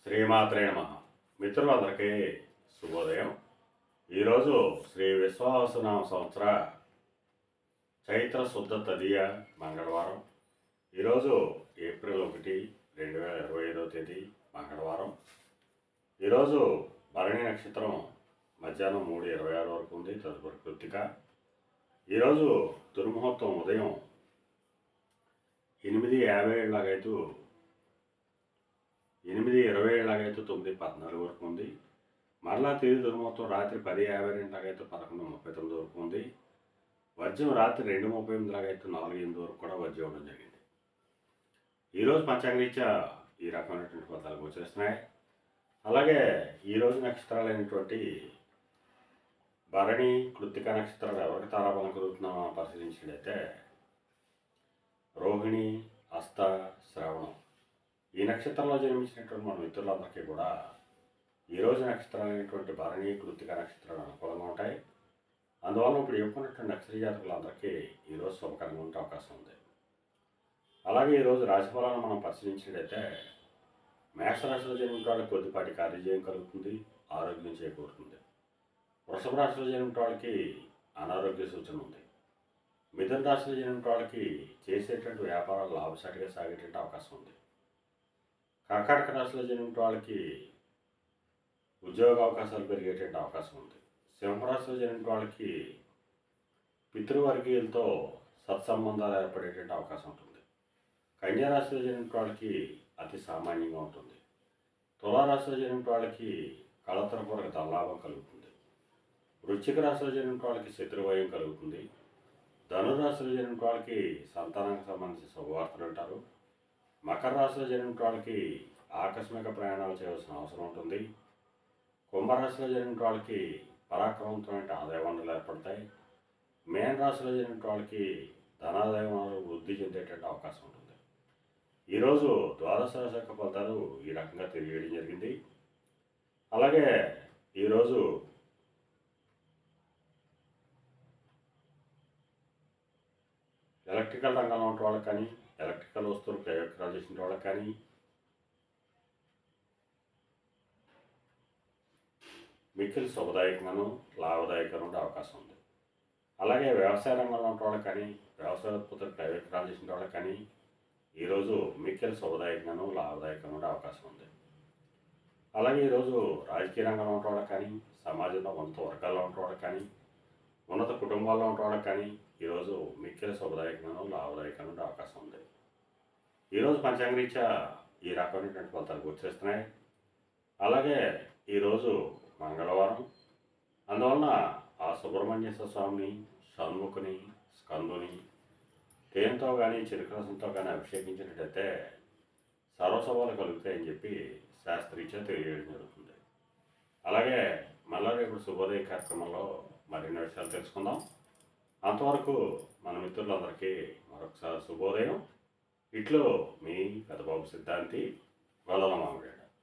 శ్రీమాత్రే నమః. మిత్రులందరికీ శుభోదయం. ఈరోజు శ్రీ విశ్వావసునామ సంవత్సర చైత్ర శుద్ధ తదియ మంగళవారం. ఈరోజు ఏప్రిల్ 1, 2025 తేదీ మంగళవారం. ఈరోజు భరణి నక్షత్రం మధ్యాహ్నం 3:26 వరకు ఉంది. తదుపరి కృత్తిక. ఈరోజు దుర్ముహూర్తం ఉదయం 8:57 లాగైతూ 8:27 9:14 వరకు ఉంది. మరలా తిరిగి దుర్ముహూర్తం రాత్రి 10:52 11:39 వరకు ఉంది. వర్జ్యం రాత్రి 2:38 4:08 వరకు కూడా వర్జ్యం ఇవ్వడం జరిగింది. ఈరోజు పంచాంగరీత్యా ఈ రకమైనటువంటి ఫలితాలు గోచరిస్తున్నాయి. అలాగే ఈరోజు నక్షత్రాలైనటువంటి భరణి, కృత్తిక నక్షత్రాలు ఎవరికి తారాబలం కలుగుతున్నామో పరిశీలించినట్లయితే రోహిణి, హస్త, శ్రవణం ఈ నక్షత్రంలో జన్మించినటువంటి మన మిత్రులందరికీ కూడా ఈరోజు నక్షత్రాలైనటువంటి భరణి, కృత్తిక నక్షత్రాలు అనుకూలంగా ఉంటాయి. అందువల్ల ఇప్పుడు చెప్పుకున్నటువంటి నక్షత్ర జాతకులందరికీ ఈరోజు శుభకరంగా ఉండే అవకాశం ఉంది. అలాగే ఈరోజు రాశిఫలాలను మనం పరిశీలించినట్లయితే మేషరాశిలో జన్మించిన వాళ్ళకి కొద్దిపాటి కార్యజయం కలుగుతుంది, ఆరోగ్యం చేకూరుతుంది. వృషభ రాశిలో జన్మించిన వాళ్ళకి అనారోగ్య సూచన ఉంది. మిథున రాశిలో జన్మించిన వాళ్ళకి చేసేటువంటి వ్యాపారాలు లాభసాటిగా సాగేటువంటి అవకాశం ఉంది. కర్కాటక రాశిలో జన్మించిన వాళ్ళకి ఉద్యోగ అవకాశాలు పెరిగేటువంటి అవకాశం ఉంది. సింహరాశిలో జన్మించిన వాళ్ళకి పితృవర్గీయులతో సత్సంబంధాలు ఏర్పడేటువంటి అవకాశం ఉంటుంది. కన్యారాశిలో జన్మించిన వాళ్ళకి అతి సామాన్యంగా ఉంటుంది. తులారాశిలో జన్మించిన వాళ్ళకి కళతరపూర్వక ధనలాభం కలుగుతుంది. వృశ్చిక రాశిలో జన్మించిన వాళ్ళకి శత్రువయం కలుగుతుంది. ధనురాశిలో జన్మించిన వాళ్ళకి సంతానానికి సంబంధించిన శుభవార్తలు ఉంటారు. మకర రాశిలో జన్మించిన వాళ్ళకి ఆకస్మిక ప్రయాణాలు చేయవలసిన అవసరం ఉంటుంది. కుంభరాశిలో జన్మించిన వాళ్ళకి పరాక్రమంతమైన ఆదాయ వనరులు ఏర్పడతాయి. మేన రాశిలో జన్మించిన వాళ్ళకి ధనాదాయ వనరులు వృద్ధి చెందేటువంటి అవకాశం ఉంటుంది. ఈరోజు ద్వాదశ రాశి యొక్క ఫలితాలు ఈ రకంగా తెలియజేయడం జరిగింది. అలాగే ఈరోజు ఎలక్ట్రికల్ రంగంలో ఉన్న వాళ్ళకి కానీ, ఎలక్ట్రికల్ వస్తువులు ప్రయోగాలు చేసిన వాళ్ళకి కానీ, మిక్కిలి శుభదాయకంగాను లాభదాయకంగా ఉండే అవకాశం ఉంది. అలాగే వ్యవసాయ రంగంలో ఉన్న వాళ్ళకి కానీ, వ్యవసాయ ఉత్పత్తులు ప్రయోగాలు చేసిన వాళ్ళకి కానీ ఈరోజు మిక్కిలి శుభదాయకంగాను లాభదాయకంగా ఉండే అవకాశం ఉంది. అలాగే ఈరోజు రాజకీయ రంగంలో ఉన్న వాళ్ళకి కానీ, సమాజంలో ఉన్నత వర్గాల్లో ఉన్న వాళ్ళకి కానీ, ఉన్నత కుటుంబాల్లో ఉన్న వాళ్ళకి కానీ ఈరోజు మిక్కిలి శుభదాయకంగాను లాభదాయకంగా ఉండే అవకాశం ఉంది. ఈరోజు పంచాంగరీత్యా ఈ రకమైనటువంటి ఫలితాలు గోచరిస్తున్నాయి. అలాగే ఈరోజు మంగళవారం. అందువలన ఆ సుబ్రహ్మణ్యేశ్వర స్వామిని, షణ్ముఖుని, స్కందుని తేనెతో కానీ చిరుకరసంతో కానీ అభిషేకించినట్టయితే సర్వశుభాలు కలుగుతాయని చెప్పి శాస్త్రీత్యా తెలియజేయడం జరుగుతుంది. అలాగే మళ్ళా రేపు శుభోదయ కార్యక్రమంలో మరిన్ని విషయాలు తెలుసుకుందాం. అంతవరకు మన మిత్రులందరికీ మరొకసారి శుభోదయం. ఇట్లో మీ పెద్దబాబు సిద్ధాంతి గొల్లల మామిడి.